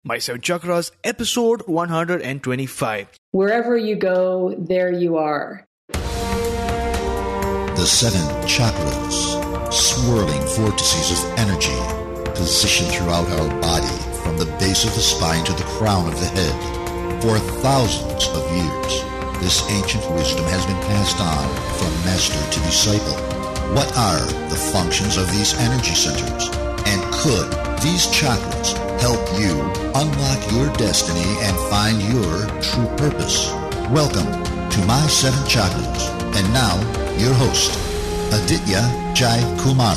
My Seven Chakras, episode 125. Wherever you go, there you are. The seven chakras, swirling vortices of energy, positioned throughout our body from the base of the spine to the crown of the head. For thousands of years, this ancient wisdom has been passed on from master to disciple. What are the functions of these energy centers? And could these chakras help you unlock your destiny and find your true purpose? Welcome to My Seven Chakras. And now, your host, Aditya Jai Kumar.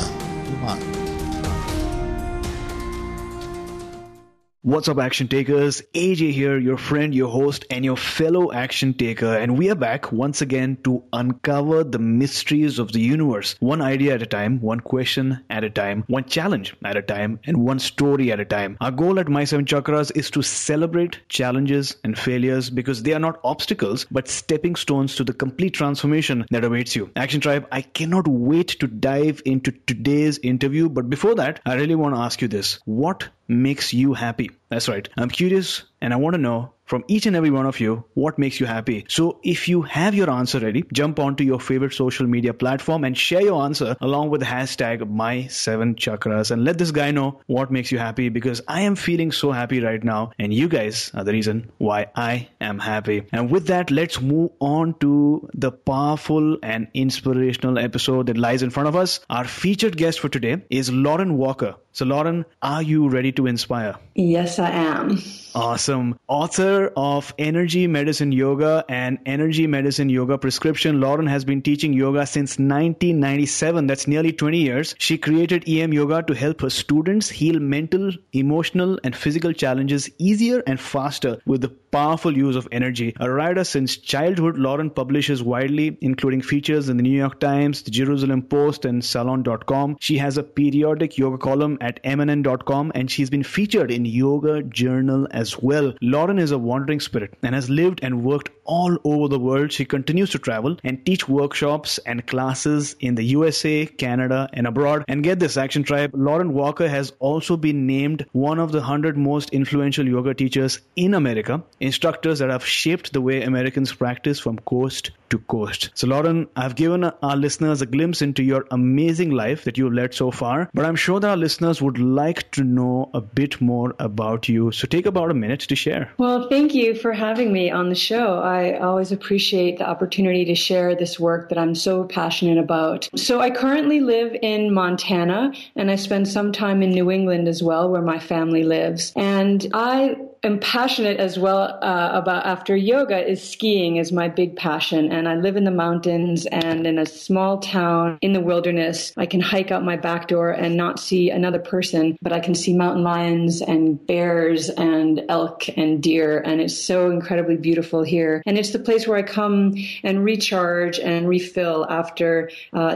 What's up, action takers? AJ here, your friend, your host, and your fellow action taker. And we are back once again to uncover the mysteries of the universe. One idea at a time, one question at a time, one challenge at a time, and one story at a time. Our goal at My Seven Chakras is to celebrate challenges and failures because they are not obstacles, but stepping stones to the complete transformation that awaits you. Action Tribe, I cannot wait to dive into today's interview. But before that, I really want to ask you this. What makes you happy? That's right. I'm curious and I want to know from each and every one of you what makes you happy. So if you have your answer ready, jump onto your favorite social media platform and share your answer along with the hashtag My7Chakras and let this guy know what makes you happy, because I am feeling so happy right now and you guys are the reason why I am happy. And with that, let's move on to the powerful and inspirational episode that lies in front of us. Our featured guest for today is Lauren Walker. So Lauren, are you ready to inspire? Yes, I am. Awesome. Author of Energy Medicine Yoga and Energy Medicine Yoga Prescription, Lauren has been teaching yoga since 1997. That's nearly 20 years. She created EM Yoga to help her students heal mental, emotional, and physical challenges easier and faster with the powerful use of energy. A writer since childhood, Lauren publishes widely, including features in the New York Times, the Jerusalem Post, and Salon.com. She has a periodic yoga column at MNN.com, and she's been featured in Yoga Journal as well. Lauren is a wandering spirit and has lived and worked all over the world. She continues to travel and teach workshops and classes in the USA, Canada, and abroad. And get this, Action Tribe, Lauren Walker has also been named one of the 100 most influential yoga teachers in America, instructors that have shaped the way Americans practice from coast to coast. So Lauren, I've given our listeners a glimpse into your amazing life that you've led so far, but I'm sure that our listeners would like to know a bit more about you. So take about a minute to share. Well, thank you for having me on the show. I always appreciate the opportunity to share this work that I'm so passionate about. So I currently live in Montana, and I spend some time in New England as well, where my family lives. And I am passionate as well about, after yoga, is skiing is my big passion. And I live in the mountains and in a small town in the wilderness. I can hike out my back door and not see another person, but I can see mountain lions and bears and elk and deer. And it's so incredibly beautiful here. And it's the place where I come and recharge and refill after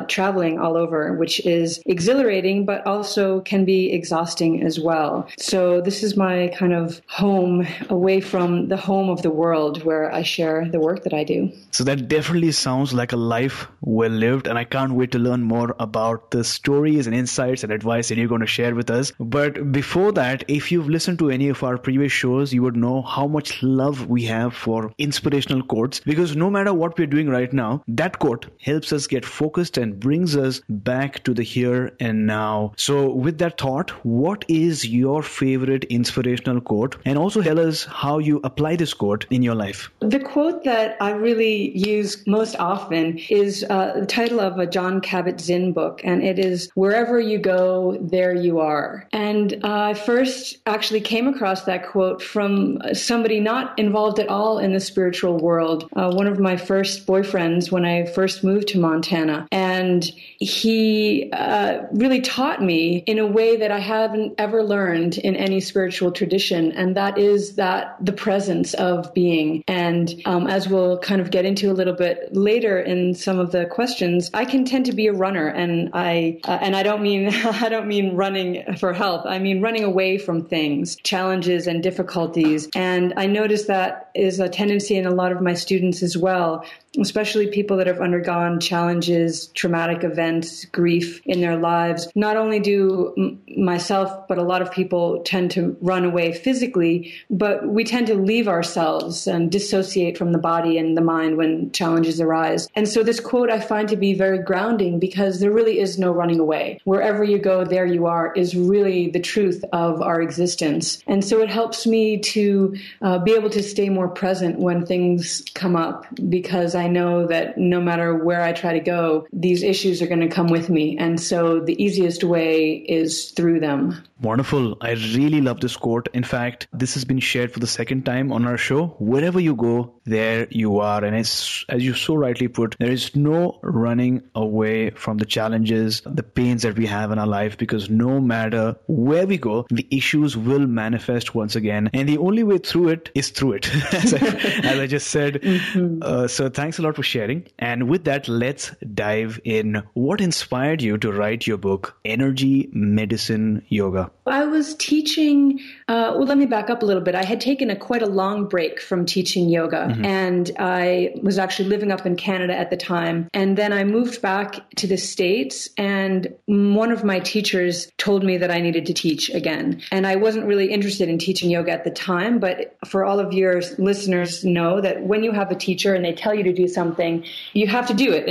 traveling all over, which is exhilarating, but also can be exhausting as well. So this is my kind of home away from the home of the world where I share the work that I do. So that definitely sounds like a life well lived, and I can't wait to learn more about the stories and insights and advice that you're going to share with us. But before that, if you've listened to any of our previous shows, you would know how much love we have for inspirational quotes, because no matter what we're doing right now, that quote helps us get focused and brings us back to the here and now. So with that thought, what is your favorite inspirational quote? And also tell us how you apply this quote in your life. The quote that I really use most often is the title of a John Kabat-Zinn book, and it is "Wherever you go, there you are." And I first actually came across that quote from somebody not involved at all in the spiritual world, one of my first boyfriends when I first moved to Montana. And he really taught me in a way that I haven't ever learned in any spiritual tradition, and that is that the presence of being. And as we'll kind of get into a little bit later in some of the questions, I can tend to be a runner, and I don't mean running for health. I mean running away from things, challenges and difficulties. And I notice that is a tendency in a lot of my students as well, especially people that have undergone challenges, traumatic events, grief in their lives. Not only do myself, but a lot of people tend to run away physically, but we tend to leave ourselves and dissociate from the body and the mind when challenges arise. And so this quote I find to be very grounding, because there really is no running away. Wherever you go, there you are is really the truth of our existence. And so it helps me to be able to stay more present when things come up, because I know that no matter where I try to go, these issues are going to come with me. And so the easiest way is through them. Wonderful. I really love this quote. In fact, this has been shared for the second time on our show. Wherever you go, there you are. And as you so rightly put, there is no running away from the challenges, the pains that we have in our life, because no matter where we go, the issues will manifest once again. And the only way through it is through it, as I just said. So thanks a lot for sharing. And with that, let's dive in. What inspired you to write your book, Energy Medicine Yoga? I was teaching, let me back up a little bit. I had taken quite a long break from teaching yoga, and I was actually living up in Canada at the time. And then I moved back to the States, and one of my teachers told me that I needed to teach again. And I wasn't really interested in teaching yoga at the time, but for all of your listeners know that when you have a teacher and they tell you to do something, you have to do it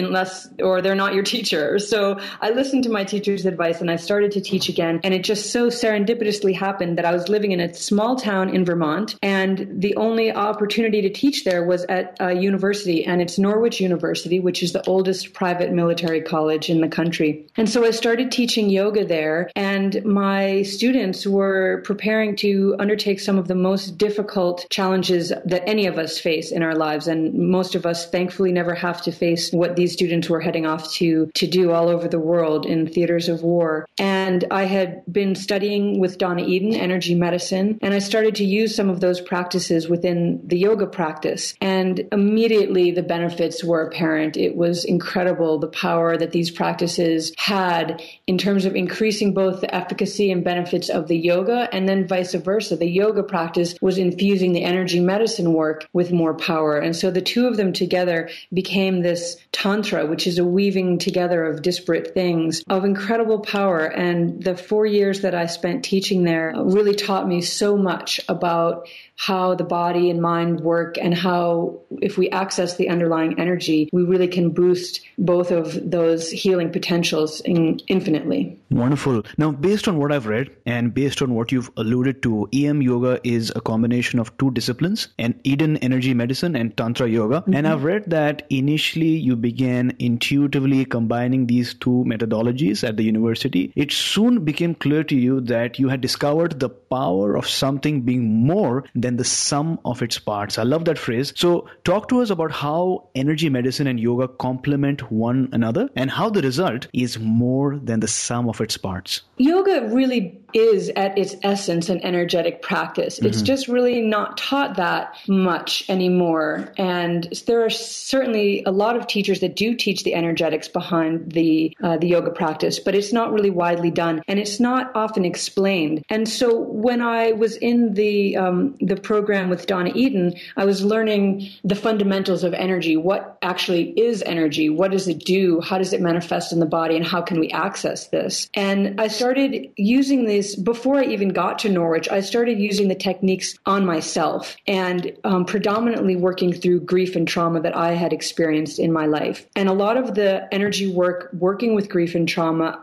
or they're not your teacher. So I listened to my teacher's advice and I started to teach again. And it just so serendipitously happened that I was living in a small town in Vermont, and the only opportunity to teach there was at a university, and it's Norwich University, which is the oldest private military college in the country. And so I started teaching yoga there, and my students were preparing to undertake some of the most difficult challenges that any of us face in our lives. And most of us, thankfully, never have to face what these students were heading off to do all over the world in theaters of war. And I had been studying with Donna Eden, energy medicine, and I started to use some of those practices within the yoga practice. And immediately the benefits were apparent. It was incredible, the power that these practices had in terms of increasing both the efficacy and benefits of the yoga, and then vice versa. The yoga practice was infusing the energy medicine work with more power. And so the two of them together became this tantra, which is a weaving together of disparate things of incredible power. And the 4 years that I spent teaching there really taught me so much about how the body and mind work, and how if we access the underlying energy, we really can boost both of those healing potentials infinitely. Wonderful. Now, based on what I've read and based on what you've alluded to, EM yoga is a combination of two disciplines, and Eden energy medicine and Tantra yoga. And I've read that initially you began intuitively combining these two methodologies at the university. It soon became clear to you that you had discovered the power of something being more than the sum of its parts. I love that phrase. So talk to us about how energy medicine and yoga complement one another, and how the result is more than the sum of its parts. Yoga really is at its essence an energetic practice. It's just really not taught that much anymore. And there are certainly a lot of teachers that do teach the energetics behind the yoga practice, but it's not really widely done, and it's not often explained. And so when I was in the program with Donna Eden, I was learning the fundamentals of energy. What actually is energy? What does it do? How does it manifest in the body? And how can we access this? And I started using these before I even got to Norwich. I started using the techniques on myself, and predominantly working through grief and trauma that I had experienced in my life. And a lot of the energy work, working with grief and trauma,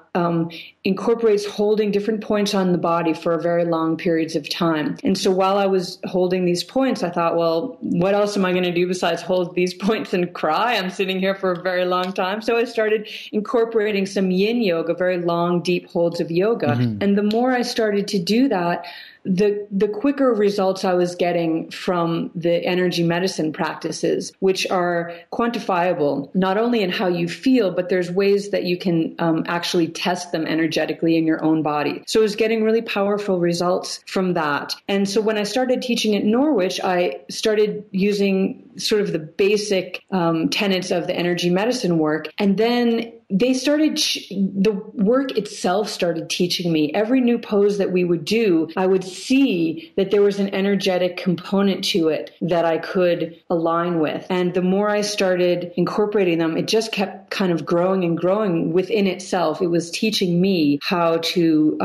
incorporates holding different points on the body for very long periods of time. And so while I was holding these points, I thought, well, what else am I going to do besides hold these points and cry? I'm sitting here for a very long time. So I started incorporating some yin yoga, very long, deep holds of yoga. And the more I started to do that, the quicker results I was getting from the energy medicine practices, which are quantifiable, not only in how you feel, but there's ways that you can actually test them energetically in your own body. So I was getting really powerful results from that. And so when I started teaching at Norwich, I started using sort of the basic tenets of the energy medicine work. And then they started, the work itself started teaching me. Every new pose that we would do, I would see that there was an energetic component to it that I could align with. And the more I started incorporating them, it just kept kind of growing and growing within itself. It was teaching me how to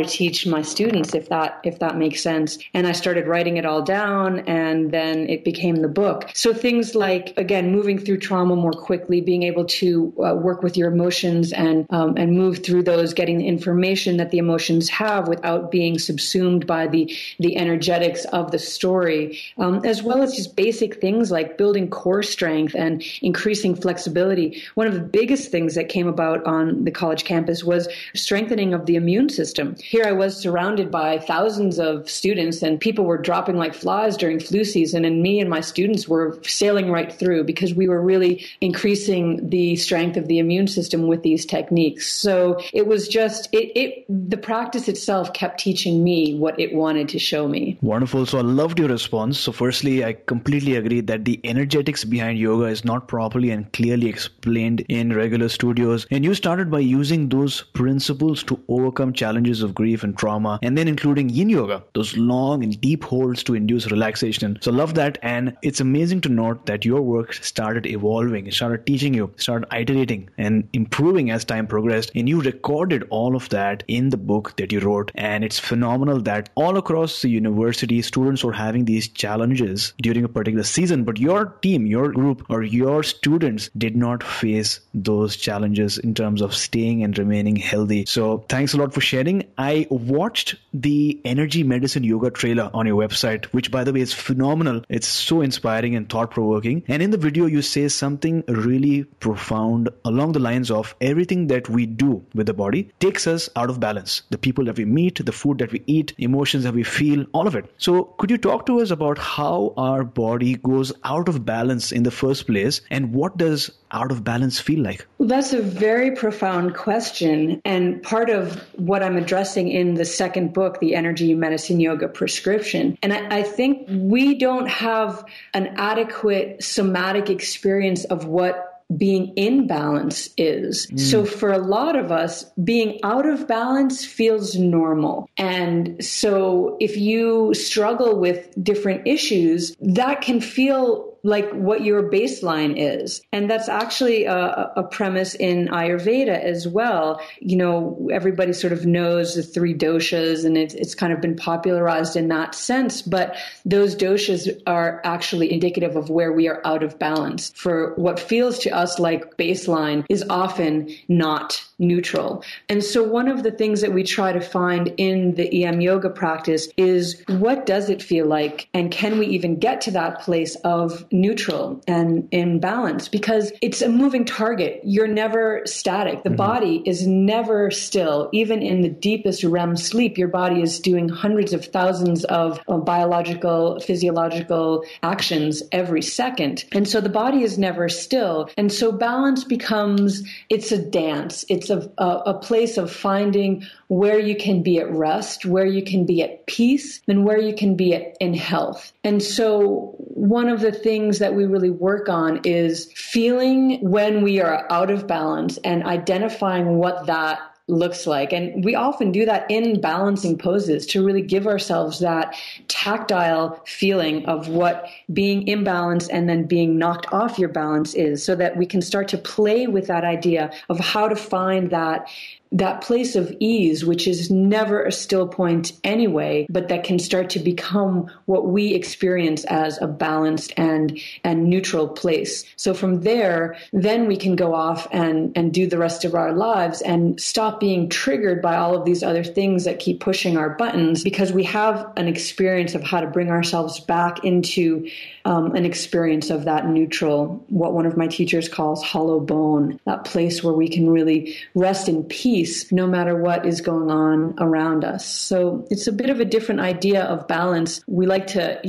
teach my students, if that makes sense. And I started writing it all down, and then it became the book. So things like, again, moving through trauma more quickly, being able to work with your emotions and move through those, getting the information that the emotions have without being subsumed by the energetics of the story, as well as just basic things like building core strength and increasing flexibility. One of the biggest things that came about on the college campus was strengthening of the immune system. Here I was surrounded by thousands of students, and people were dropping like flies during flu season, and me and my students were sailing right through because we were really increasing the strength of the immune system with these techniques. So it was just, the practice itself kept teaching me what it wanted to show me. Wonderful. So I loved your response. So firstly, I completely agree that the energetics behind yoga is not properly and clearly explained in regular studios. And you started by using those principles to overcome challenges of grief and trauma, and then including yin yoga, those long and deep holds to induce relaxation. So I love that. And it's amazing to note that your work started evolving. It started teaching you, started iterating and improving as time progressed. And you recorded all of that in the book that you wrote. And it's phenomenal that all across the university, students were having these challenges during a particular season, but your team, your group, or your students did not face those challenges in terms of staying and remaining healthy. So thanks a lot for sharing. I watched the Energy Medicine Yoga trailer on your website, which by the way is phenomenal. It's so inspiring and thought-provoking. And in the video, you say something really profound along the lines of everything that we do with the body takes us out of balance. The people that we meet, the food that we eat, emotions that we feel, all of it. So could you talk to us about how our body goes out of balance in the first place, and what does out of balance feel like? Well, that's a very profound question, and part of what I'm addressing in the second book, The Energy Medicine Yoga Prescription. And I think we don't have an adequate somatic experience of what being in balance is. So for a lot of us, being out of balance feels normal. And so if you struggle with different issues, that can feel like what your baseline is. And that's actually a premise in Ayurveda as well. You know, everybody sort of knows the three doshas, and it's kind of been popularized in that sense. But those doshas are actually indicative of where we are out of balance. For what feels to us like baseline is often not neutral. And so one of the things that we try to find in the EM yoga practice is, what does it feel like? And can we even get to that place of neutral and in balance? Because it's a moving target. You're never static. The body is never still. Even in the deepest REM sleep, your body is doing hundreds of thousands of biological, physiological actions every second. And so the body is never still. And so balance becomes, it's a dance. It's a place of finding where you can be at rest, where you can be at peace, and where you can be in health. And so one of the things that we really work on is feeling when we are out of balance and identifying what that looks like. And we often do that in balancing poses to really give ourselves that tactile feeling of what being imbalanced and then being knocked off your balance is, so that we can start to play with that idea of how to find that place of ease, which is never a still point anyway, but that can start to become what we experience as a balanced and neutral place. So from there, then we can go off and do the rest of our lives and stop being triggered by all of these other things that keep pushing our buttons, because we have an experience of how to bring ourselves back into an experience of that neutral, what one of my teachers calls hollow bone, that place where we can really rest in peace no matter what is going on around us. So it's a bit of a different idea of balance. We like to,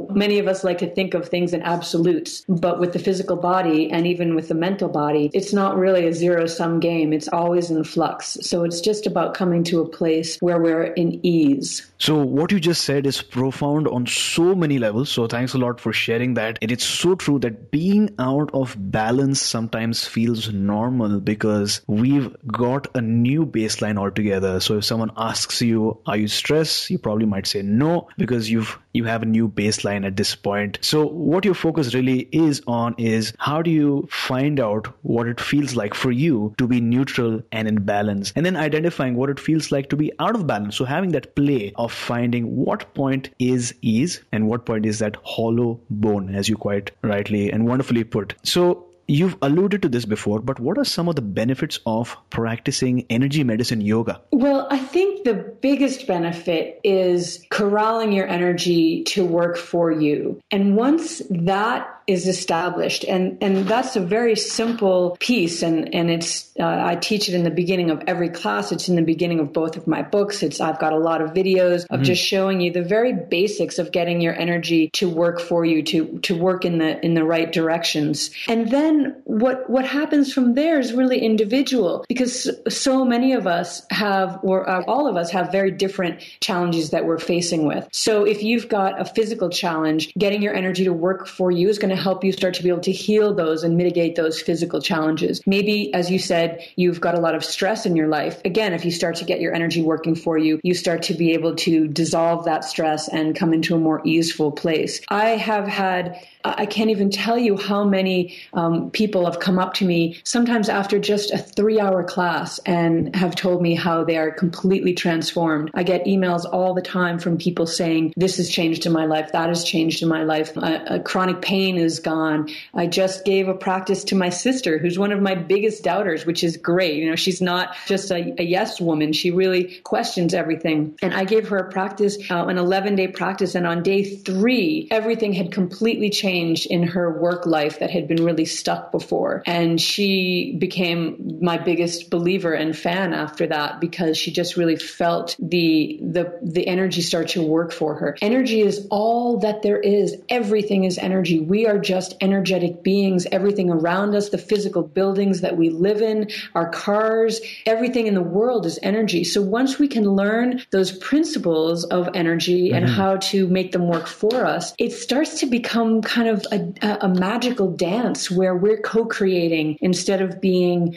many of us like to think of things in absolutes, but with the physical body and even with the mental body, it's not really a zero-sum game. It's always in flux. So it's just about coming to a place where we're in ease. So what you just said is profound on so many levels. So thanks a lot for sharing that. And it's so true that being out of balance sometimes feels normal because we've got a new baseline altogether. So if someone asks you, are you stressed? You probably might say no, because you have a new baseline at this point. So what your focus really is on is how do you find out what it feels like for you to be neutral and in balance, and then identifying what it feels like to be out of balance. So having that play of finding what point is ease and what point is that hollow bone, as you quite rightly and wonderfully put. So you've alluded to this before, but what are some of the benefits of practicing energy medicine yoga? Well, I think the biggest benefit is corralling your energy to work for you. And once that is established, and that's a very simple piece, and it's I teach it in the beginning of every class. It's in the beginning of both of my books. I've got a lot of videos of just showing you the very basics of getting your energy to work for you, to work in the right directions. And then what happens from there is really individual, because so many of us have, or all of us have, very different challenges that we're facing with. So if you've got a physical challenge, getting your energy to work for you is going to help you start to be able to heal those and mitigate those physical challenges. Maybe, as you said, you've got a lot of stress in your life. Again, if you start to get your energy working for you, you start to be able to dissolve that stress and come into a more easeful place. I can't even tell you how many people have come up to me, sometimes after just a 3-hour class, and have told me how they are completely transformed. I get emails all the time from people saying, this has changed in my life, that has changed in my life, chronic pain is gone. I just gave a practice to my sister, who's one of my biggest doubters, which is great. You know, she's not just a yes woman. She really questions everything. And I gave her a practice, an 11-day practice. And on day 3, everything had completely changed in her work life that had been really stuck before. And she became my biggest believer and fan after that, because she just really felt the energy start to work for her. Energy is all that there is. Everything is energy. We are just energetic beings. Everything around us, the physical buildings that we live in, our cars, everything in the world is energy. So once we can learn those principles of energy and how to make them work for us, it starts to become kind of a magical dance where we're co-creating instead of being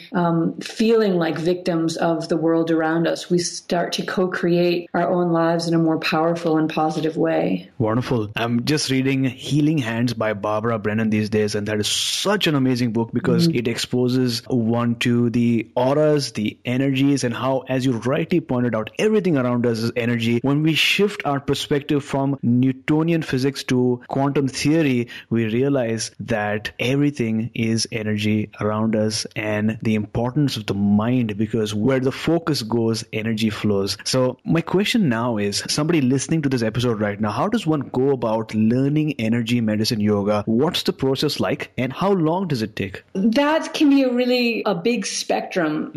feeling like victims of the world around us. We start to co-create our own lives in a more powerful and positive way. Wonderful. I'm just reading Healing Hands by Barbara Brennan these days, and that is such an amazing book, because it exposes one to the auras, the energies, and how, as you rightly pointed out, everything around us is energy. When we shift our perspective from Newtonian physics to quantum theory, we realize that everything is energy around us, and the importance of the mind, because where the focus goes, energy flows. So my question now is, somebody listening to this episode right now, how does one go about learning energy medicine yoga? What's the process like, and how long does it take? That can be a big spectrum.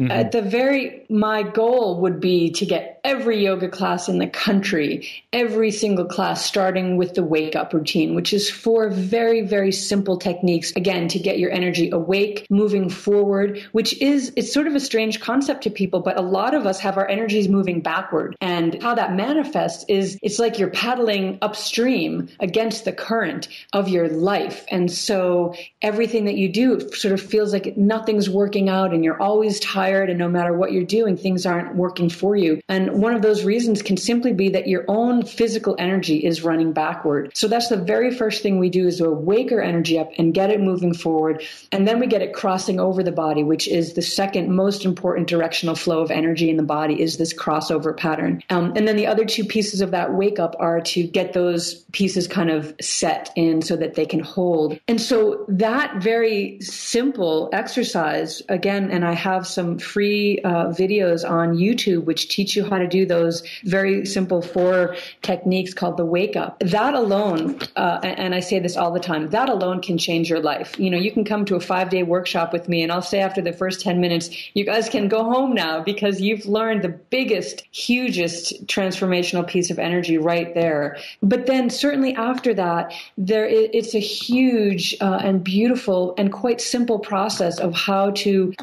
My goal would be to get every yoga class in the country, every single class, starting with the wake up routine, which is 4 very, very simple techniques, again, to get your energy awake, moving forward, it's sort of a strange concept to people, but a lot of us have our energies moving backward. And how that manifests is, it's like you're paddling upstream against the current of your life. And so everything that you do sort of feels like nothing's working out, and you're always tired, and no matter what you're doing, things aren't working for you. And one of those reasons can simply be that your own physical energy is running backward. So that's the very first thing we do, is to wake our energy up and get it moving forward. And then we get it crossing over the body, which is the second most important directional flow of energy in the body, is this crossover pattern. And then the other 2 pieces of that wake up are to get those pieces kind of set in so that they can hold. And so that very simple exercise, again, and I have some free videos on YouTube which teach you how to do those very simple 4 techniques called the wake up. That alone, and I say this all the time, that alone can change your life. You know, you can come to a 5-day workshop with me, and I'll say after the first 10 minutes, you guys can go home now, because you've learned the biggest, hugest transformational piece of energy right there. But then certainly after that, it's a huge and beautiful and quite simple process of how to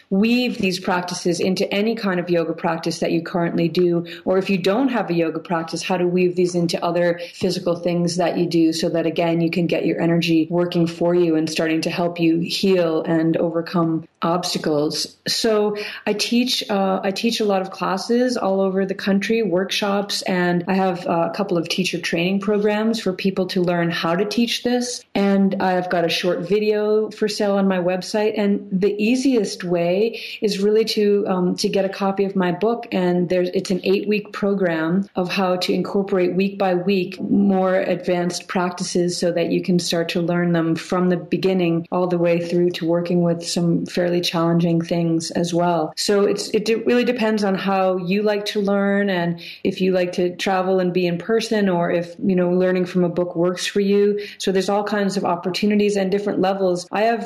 weave these practices into any kind of yoga practice that you currently do, or if you don't have a yoga practice, how to weave these into other physical things that you do so that, again, you can get your energy working for you and starting to help you heal and overcome obstacles. So I teach a lot of classes all over the country, workshops, and I have a couple of teacher training programs for people to learn how to teach this. And I've got a short video for sale on my website. And the easiest way is really to get a copy of my book. And it's an 8-week program of how to incorporate week by week more advanced practices so that you can start to learn them from the beginning all the way through to working with some fairly challenging things as well. So it really depends on how you like to learn, and if you like to travel and be in person, or if, learning from a book works for you. So there's all kinds of opportunities and different levels. I have,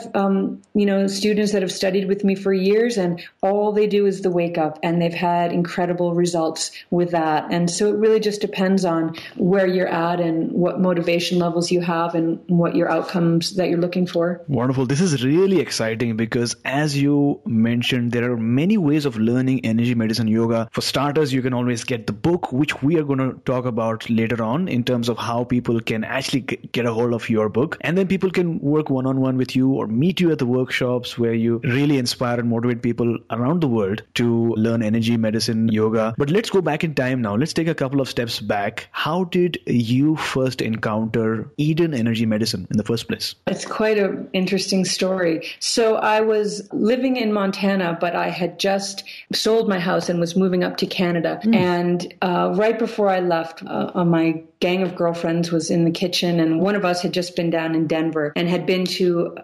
students that have studied with me for years, and all they do is the wake up, and they've had incredible results with that. And so it really just depends on where you're at and what motivation levels you have and what your outcomes that you're looking for. Wonderful. This is really exciting because, as you mentioned, there are many ways of learning energy medicine yoga. For starters, you can always get the book, which we are going to talk about later on in terms of how people can actually get a hold of your book. And then people can work one-on-one with you or meet you at the workshops where you really inspire and motivate people around the world to learn energy medicine yoga. But let's go back in time now. Let's take a couple of steps back. How did you first encounter Eden energy medicine in the first place? It's quite an interesting story. So I was living in Montana, but I had just sold my house and was moving up to Canada. And right before I left, my gang of girlfriends was in the kitchen, and one of us had just been down in Denver and had been to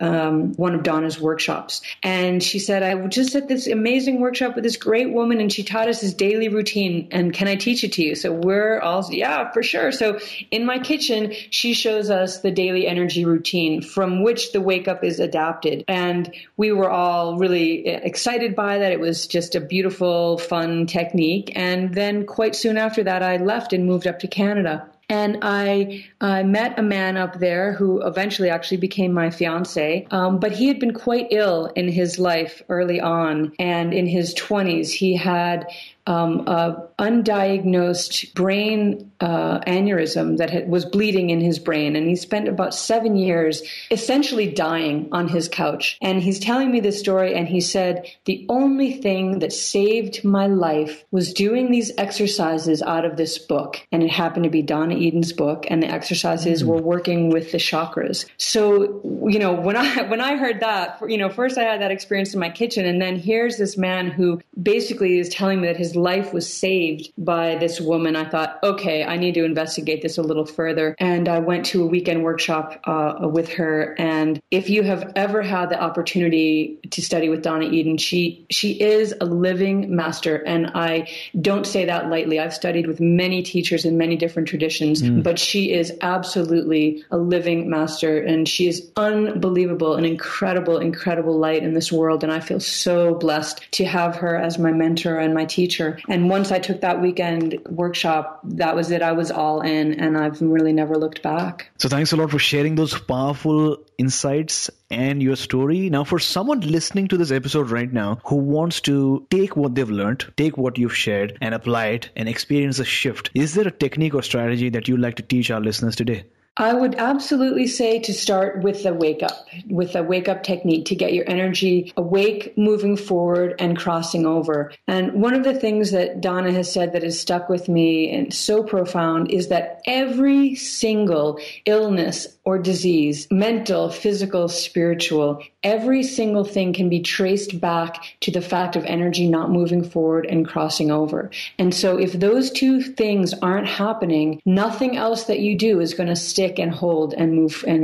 one of Donna's workshops. And she said, I was just at this amazing workshop with this great woman, and she taught us this daily routine, and can I teach it to you? So we're all, yeah, for sure. So in my kitchen, she shows us the daily energy routine from which the wake up is adapted. And we were all really excited by that. It was just a beautiful, fun technique. And then quite soon after that, I left and moved up to Canada. And I met a man up there who eventually actually became my fiance. But he had been quite ill in his life early on. And in his 20s, he had a undiagnosed brain aneurysm that was bleeding in his brain. And he spent about 7 years essentially dying on his couch. And he's telling me this story, and he said, the only thing that saved my life was doing these exercises out of this book. And it happened to be Donna Eden's book, and the exercises were working with the chakras. So, when I heard that, first I had that experience in my kitchen, and then here's this man who basically is telling me that his life was saved by this woman. I thought, okay, I need to investigate this a little further. And I went to a weekend workshop with her. And if you have ever had the opportunity to study with Donna Eden, she is a living master. And I don't say that lightly. I've studied with many teachers in many different traditions, but she is absolutely a living master. And she is unbelievable, an incredible, incredible light in this world. And I feel so blessed to have her as my mentor and my teacher. And once I took that weekend workshop, that was it. I was all in, and I've really never looked back. So thanks a lot for sharing those powerful insights and your story. Now, for someone listening to this episode right now who wants to take what they've learned, take what you've shared and apply it and experience a shift, is there a technique or strategy that you'd like to teach our listeners today? I would absolutely say to start with a wake up technique to get your energy awake, moving forward and crossing over. And one of the things that Donna has said that has stuck with me and so profound is that every single illness or disease, mental, physical, spiritual, every single thing can be traced back to the fact of energy not moving forward and crossing over. And so if those two things aren't happening, nothing else that you do is going to stick and hold and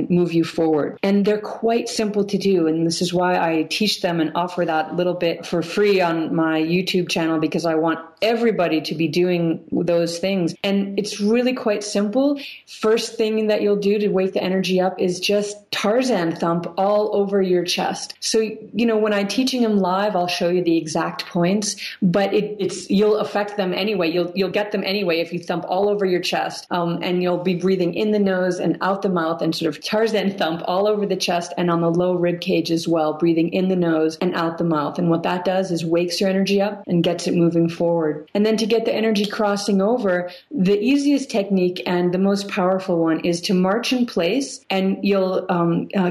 move you forward. And they're quite simple to do. And this is why I teach them and offer that little bit for free on my YouTube channel, because I want everybody to be doing those things. And it's really quite simple. First thing that you'll do to wake the energy up is just Tarzan thump all over your chest. So, when I'm teaching them live, I'll show you the exact points, but you'll affect them anyway. You'll get them anyway if you thump all over your chest, and you'll be breathing in the nose nose and out the mouth, and sort of Tarzan thump all over the chest and on the low rib cage as well, breathing in the nose and out the mouth. And what that does is wakes your energy up and gets it moving forward. And then to get the energy crossing over, the easiest technique and the most powerful one is to march in place, and you'll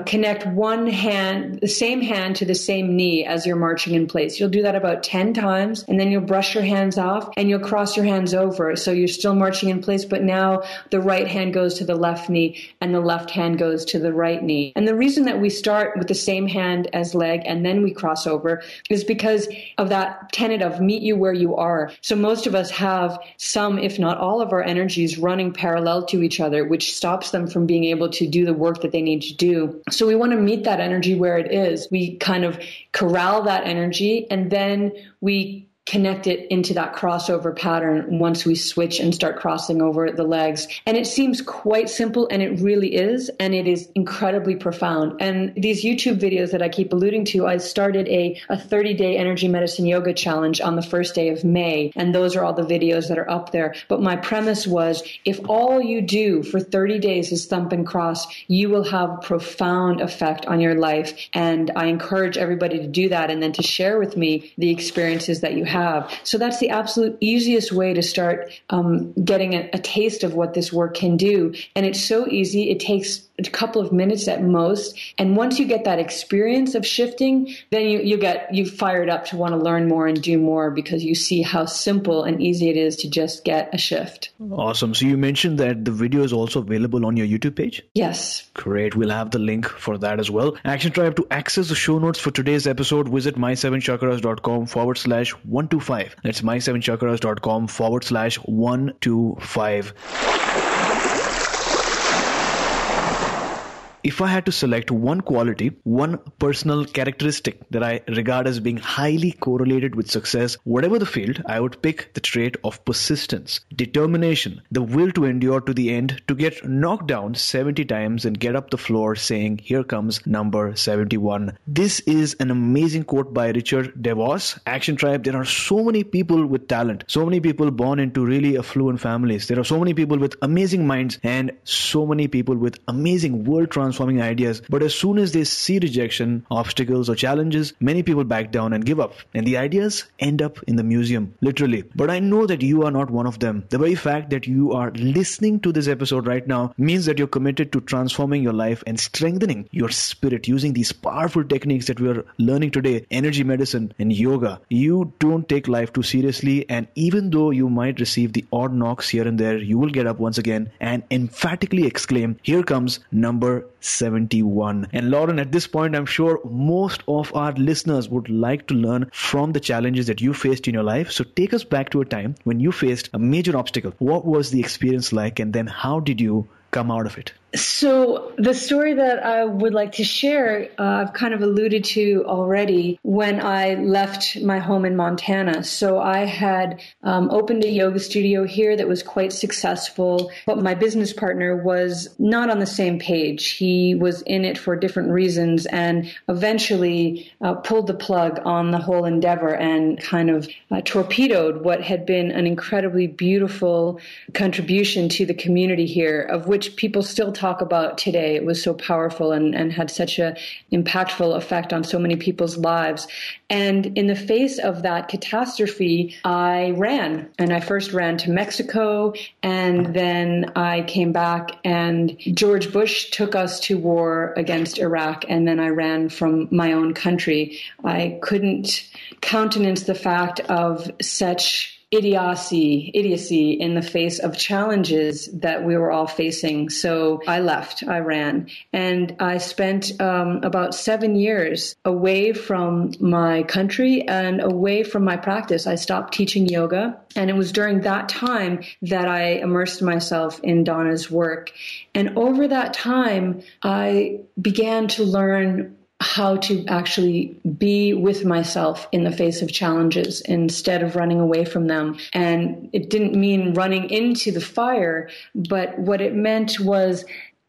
connect one hand, the same hand to the same knee as you're marching in place. You'll do that about 10 times, and then you'll brush your hands off and you'll cross your hands over. So you're still marching in place, but now the right hand goes to the left knee and the left hand goes to the right knee. And the reason that we start with the same hand as leg and then we cross over is because of that tenet of meet you where you are. So most of us have some, if not all of our energies running parallel to each other, which stops them from being able to do the work that they need to do. So we want to meet that energy where it is. We kind of corral that energy, and then we connect it into that crossover pattern once we switch and start crossing over the legs. And it seems quite simple, and it really is, and it is incredibly profound. And these YouTube videos that I keep alluding to, I started a 30-day energy medicine yoga challenge on the first day of May, and those are all the videos that are up there. But my premise was, if all you do for 30 days is thump and cross, you will have a profound effect on your life. And I encourage everybody to do that and then to share with me the experiences that you have. So that's the absolute easiest way to start getting a taste of what this work can do. And it's so easy. It takes a couple of minutes at most. And once you get that experience of shifting, then you fired up to want to learn more and do more, because you see how simple and easy it is to just get a shift. Awesome. So you mentioned that the video is also available on your YouTube page? Yes. Great. We'll have the link for that as well. Action Tribe, to access the show notes for today's episode, visit my7chakras.com/125. That's my7chakras.com/125. If I had to select one quality, one personal characteristic that I regard as being highly correlated with success, whatever the field, I would pick the trait of persistence, determination, the will to endure to the end, to get knocked down 70 times and get up the floor saying, here comes number 71. This is an amazing quote by Richard DeVos. Action Tribe, there are so many people with talent, so many people born into really affluent families. There are so many people with amazing minds and so many people with amazing world transforming ideas, but as soon as they see rejection, obstacles or challenges, many people back down and give up, and the ideas end up in the museum, literally. But I know that you are not one of them. The very fact that you are listening to this episode right now means that you're committed to transforming your life and strengthening your spirit using these powerful techniques that we are learning today, energy medicine and yoga. You don't take life too seriously, and even though you might receive the odd knocks here and there, you will get up once again and emphatically exclaim, here comes number 71. And Lauren, at this point, I'm sure most of our listeners would like to learn from the challenges that you faced in your life. So take us back to a time when you faced a major obstacle. What was the experience like, and then how did you come out of it? So the story that I would like to share, I've kind of alluded to already when I left my home in Montana. So I had opened a yoga studio here that was quite successful, but my business partner was not on the same page. He was in it for different reasons and eventually pulled the plug on the whole endeavor and kind of torpedoed what had been an incredibly beautiful contribution to the community here, of which people still talk about today. It was so powerful and had such an impactful effect on so many people's lives. And in the face of that catastrophe, I ran. And I first ran to Mexico, and then I came back, and George Bush took us to war against Iraq, and then I ran from my own country. I couldn't countenance the fact of such idiocy in the face of challenges that we were all facing. So I left, I ran, and I spent about 7 years away from my country and away from my practice. I stopped teaching yoga, and it was during that time that I immersed myself in Donna's work. And over that time, I began to learn how to actually be with myself in the face of challenges instead of running away from them. And it didn't mean running into the fire, but what it meant was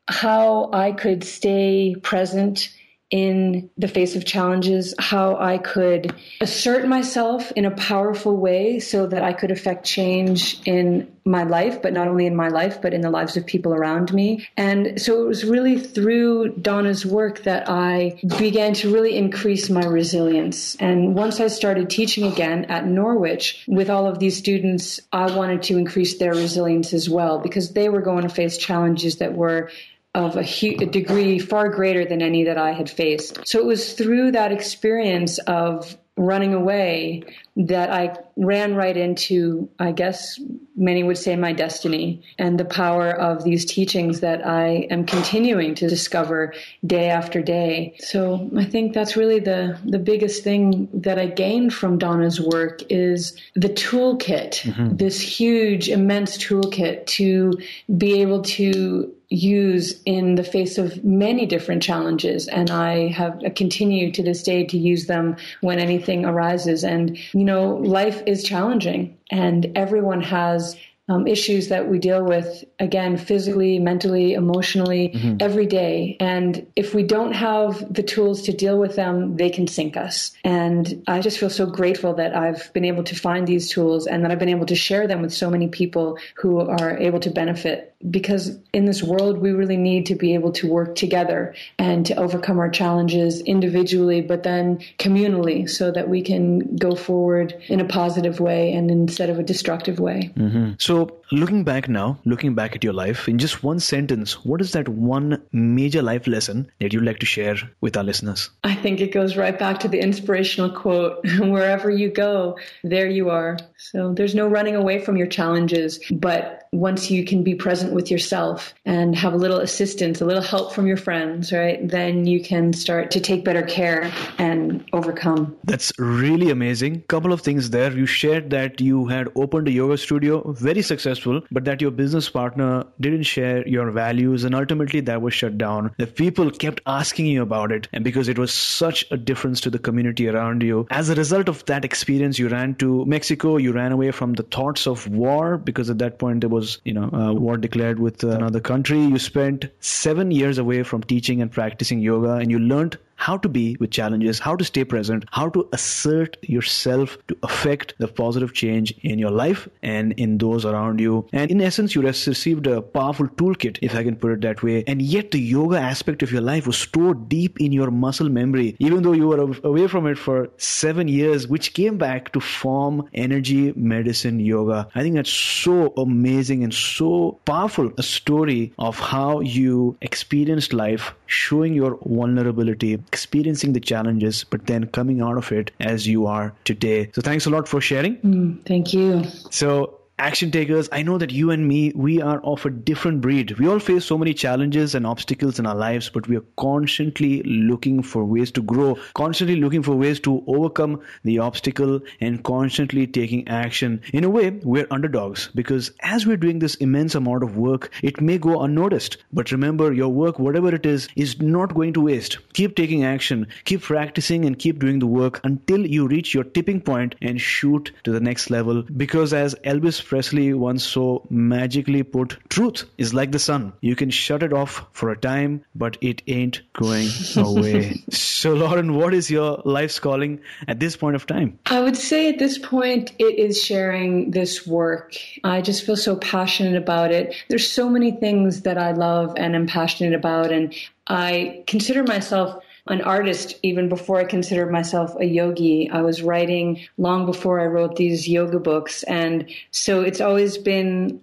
how I could stay present in the face of challenges, how I could assert myself in a powerful way so that I could affect change in my life, but not only in my life, but in the lives of people around me. And so it was really through Donna's work that I began to really increase my resilience. And once I started teaching again at Norwich with all of these students, I wanted to increase their resilience as well, because they were going to face challenges that were of a degree far greater than any that I had faced. So it was through that experience of running away that I ran right into, I guess many would say, my destiny and the power of these teachings that I am continuing to discover day after day. So I think that's really the biggest thing that I gained from Donna's work is the toolkit, this huge, immense toolkit to be able to use in the face of many different challenges. And I continue to this day to use them when anything arises. And, life is challenging and everyone has issues that we deal with, again, physically, mentally, emotionally, every day. And if we don't have the tools to deal with them, they can sink us. And I just feel so grateful that I've been able to find these tools and that I've been able to share them with so many people who are able to benefit. Because in this world, we really need to be able to work together and to overcome our challenges individually, but then communally, so that we can go forward in a positive way and instead of a destructive way. So looking back at your life, in just one sentence, what is that one major life lesson that you'd like to share with our listeners? I think it goes right back to the inspirational quote, wherever you go, there you are. So there's no running away from your challenges, but once you can be present with yourself and have a little assistance, a little help from your friends, right, then you can start to take better care and overcome. That's really amazing. Couple of things there. You shared that you had opened a yoga studio, very successful, but that your business partner didn't share your values and ultimately that was shut down. The people kept asking you about it, and because it was such a difference to the community around you. As a result of that experience, you ran to Mexico, you ran away from the thoughts of war, because at that point there was war declared with another country. You spent 7 years away from teaching and practicing yoga, and you learned how to be with challenges, how to stay present, how to assert yourself to affect the positive change in your life and in those around you. And in essence, you received a powerful toolkit, if I can put it that way. And yet the yoga aspect of your life was stored deep in your muscle memory, even though you were away from it for 7 years, which came back to form energy medicine yoga. I think that's so amazing and so powerful, a story of how you experienced life, showing your vulnerability, experiencing the challenges, but then coming out of it as you are today. So thanks a lot for sharing. Thank you. So action takers, I know that you and me, we are of a different breed. We all face so many challenges and obstacles in our lives, but we are constantly looking for ways to grow, constantly looking for ways to overcome the obstacle and constantly taking action. In a way, we're underdogs because as we're doing this immense amount of work, it may go unnoticed. But remember, your work, whatever it is not going to waste. Keep taking action, keep practicing and keep doing the work until you reach your tipping point and shoot to the next level. Because as Elvis Presley once so magically put, truth is like the sun. You can shut it off for a time, but it ain't going away. So Lauren, what is your life's calling at this point of time? I would say at this point, it is sharing this work. I just feel so passionate about it. There's so many things that I love and am passionate about, and I consider myself an artist even before I considered myself a yogi. I was writing long before I wrote these yoga books. And so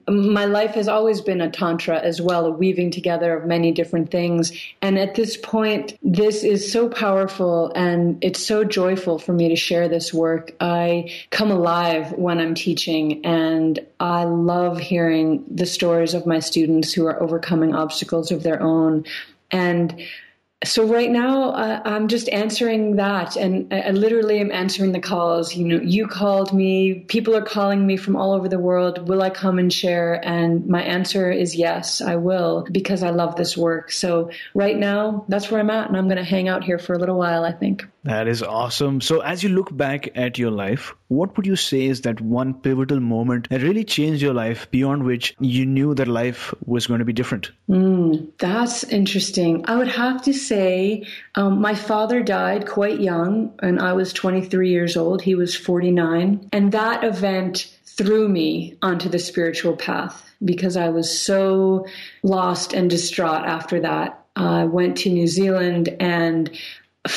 my life has always been a tantra as well, a weaving together of many different things. And at this point, this is so powerful and it's so joyful for me to share this work. I come alive when I'm teaching, and I love hearing the stories of my students who are overcoming obstacles of their own. And so right now, I'm just answering that, and I literally am answering the calls. You called me, people are calling me from all over the world. Will I come and share? And my answer is yes, I will, because I love this work. So right now, that's where I'm at, and I'm going to hang out here for a little while, I think. That is awesome. So as you look back at your life, what would you say is that one pivotal moment that really changed your life, beyond which you knew that life was going to be different? That's interesting. I would have to say my father died quite young, and I was 23 years old. He was 49. And that event threw me onto the spiritual path because I was so lost and distraught after that. I went to New Zealand and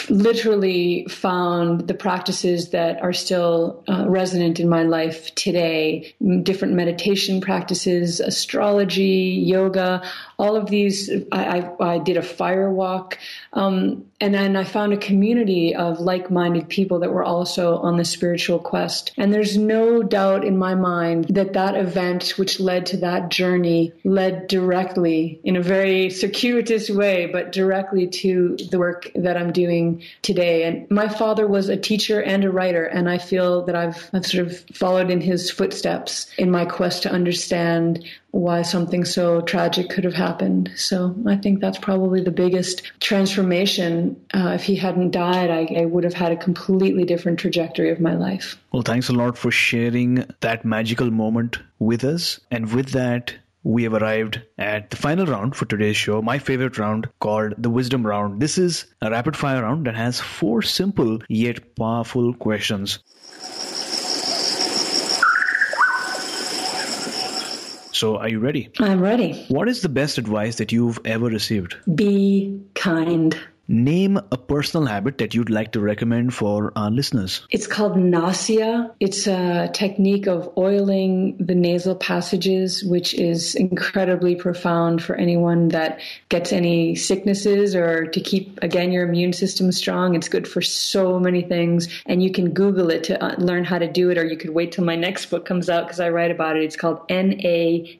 literally found the practices that are still resonant in my life today, different meditation practices, astrology, yoga, all of these. I did a fire walk. And then I found a community of like-minded people that were also on the spiritual quest. And there's no doubt in my mind that that event, which led to that journey, led directly, in a very circuitous way, but directly to the work that I'm doing today. And my father was a teacher and a writer, and I feel that I've sort of followed in his footsteps in my quest to understand why something so tragic could have happened. So I think that's probably the biggest transformation. If he hadn't died, I would have had a completely different trajectory of my life. Well, thanks a lot for sharing that magical moment with us. And with that, we have arrived at the final round for today's show, my favorite round, called the Wisdom Round. This is a rapid fire round that has 4 simple yet powerful questions. So, are you ready? I'm ready. What is the best advice that you've ever received? Be kind. Name a personal habit that you'd like to recommend for our listeners. It's called nausea. It's a technique of oiling the nasal passages, which is incredibly profound for anyone that gets any sicknesses or to keep, again, your immune system strong. It's good for so many things. And you can Google it to learn how to do it, or you could wait till my next book comes out because I write about it. It's called NASYA,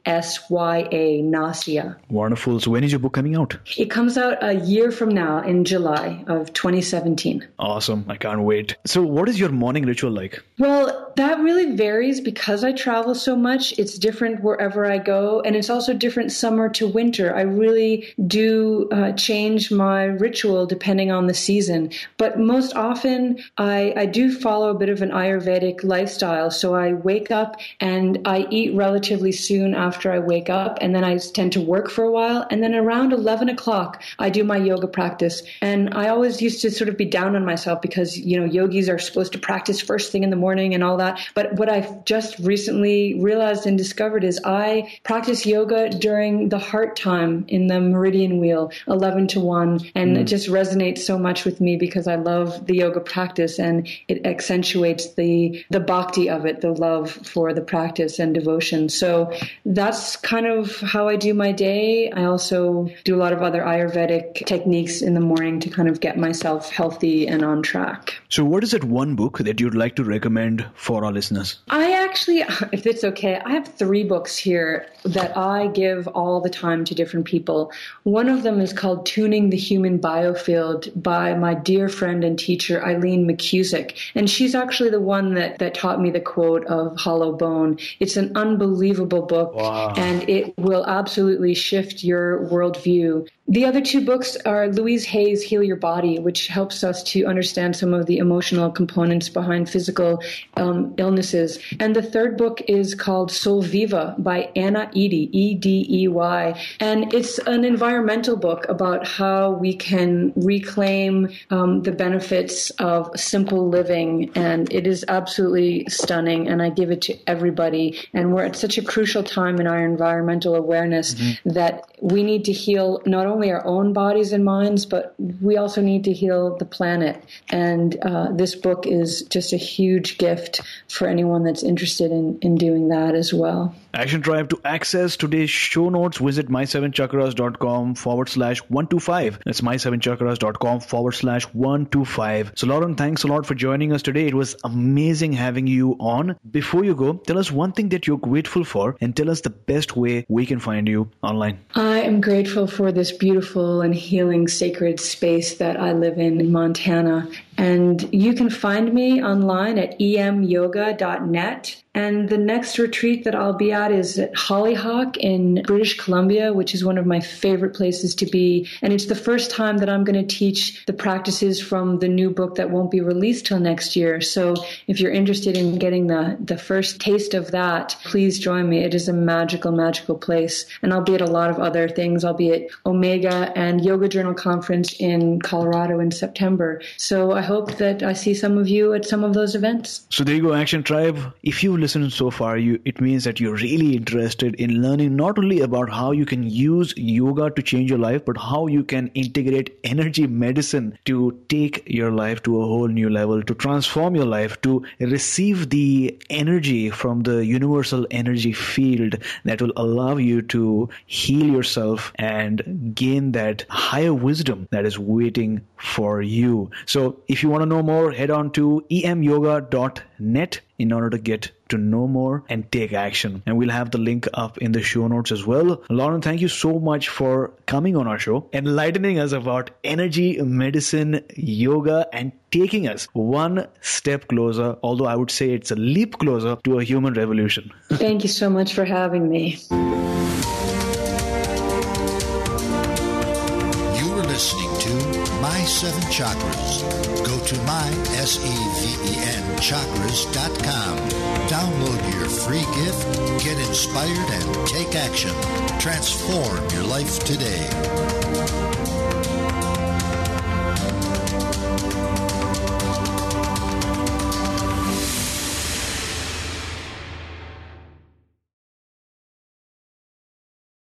nausea. Wonderful. So when is your book coming out? It comes out a year from now in July of 2017. Awesome. I can't wait. So what is your morning ritual like? Well, that really varies because I travel so much. It's different wherever I go. And it's also different summer to winter. I really do change my ritual depending on the season. But most often I do follow a bit of an Ayurvedic lifestyle. So I wake up and I eat relatively soon after I wake up. And then I tend to work for a while. And then around 11 o'clock, I do my yoga practice. And I always used to sort of be down on myself because, yogis are supposed to practice first thing in the morning and all that. But what I've just recently realized and discovered is I practice yoga during the heart time in the meridian wheel, 11 to 1. And it just resonates so much with me because I love the yoga practice and it accentuates the bhakti of it, the love for the practice and devotion. So that's kind of how I do my day. I also do a lot of other Ayurvedic techniques in the morning to kind of get myself healthy and on track. So what is that one book that you'd like to recommend for our listeners? I actually, if it's okay, I have 3 books here that I give all the time to different people. One of them is called Tuning the Human Biofield by my dear friend and teacher, Eileen McCusick. And she's actually the one that taught me the quote of hollow bone. It's an unbelievable book. Wow. And it will absolutely shift your worldview. The other 2 books are Louise Hay's Heal Your Body, which helps us to understand some of the emotional components behind physical illnesses. And the third book is called Soul Viva by Anna Edey, Edey. And it's an environmental book about how we can reclaim the benefits of simple living. And it is absolutely stunning. And I give it to everybody. And we're at such a crucial time in our environmental awareness that we need to heal not only our own bodies and minds, but we also need to heal the planet. And this book is just a huge gift for anyone that's interested in doing that as well. Action Tribe, to access today's show notes, visit my7chakras.com/125. That's my7chakras.com/125. So Lauren, thanks a lot for joining us today. It was amazing having you on. Before you go, tell us one thing that you're grateful for and tell us the best way we can find you online. I am grateful for this beautiful and healing sacred space that I live in Montana. And you can find me online at emyoga.net. And the next retreat that I'll be at is at Hollyhock in British Columbia, which is one of my favorite places to be. And it's the first time that I'm going to teach the practices from the new book that won't be released till next year. So if you're interested in getting the first taste of that, please join me. It is a magical, magical place. And I'll be at a lot of other things. I'll be at Omega and Yoga Journal Conference in Colorado in September. So I hope that I see some of you at some of those events. So there you go, Action Tribe. If you've listened so far, it means that you're really interested in learning not only about how you can use yoga to change your life, but how you can integrate energy medicine to take your life to a whole new level, to transform your life, to receive the energy from the universal energy field that will allow you to heal yourself and gain that higher wisdom that is waiting for you. So if you want to know more, head on to emyoga.net in order to get to know more and take action. And we'll have the link up in the show notes as well. Lauren, thank you so much for coming on our show, enlightening us about energy, medicine, yoga, and taking us one step closer, although I would say it's a leap closer to a human revolution. Thank you so much for having me. You were listening to My Seven Chakras. Go to chakras.com. Download your free gift, get inspired, and take action. Transform your life today.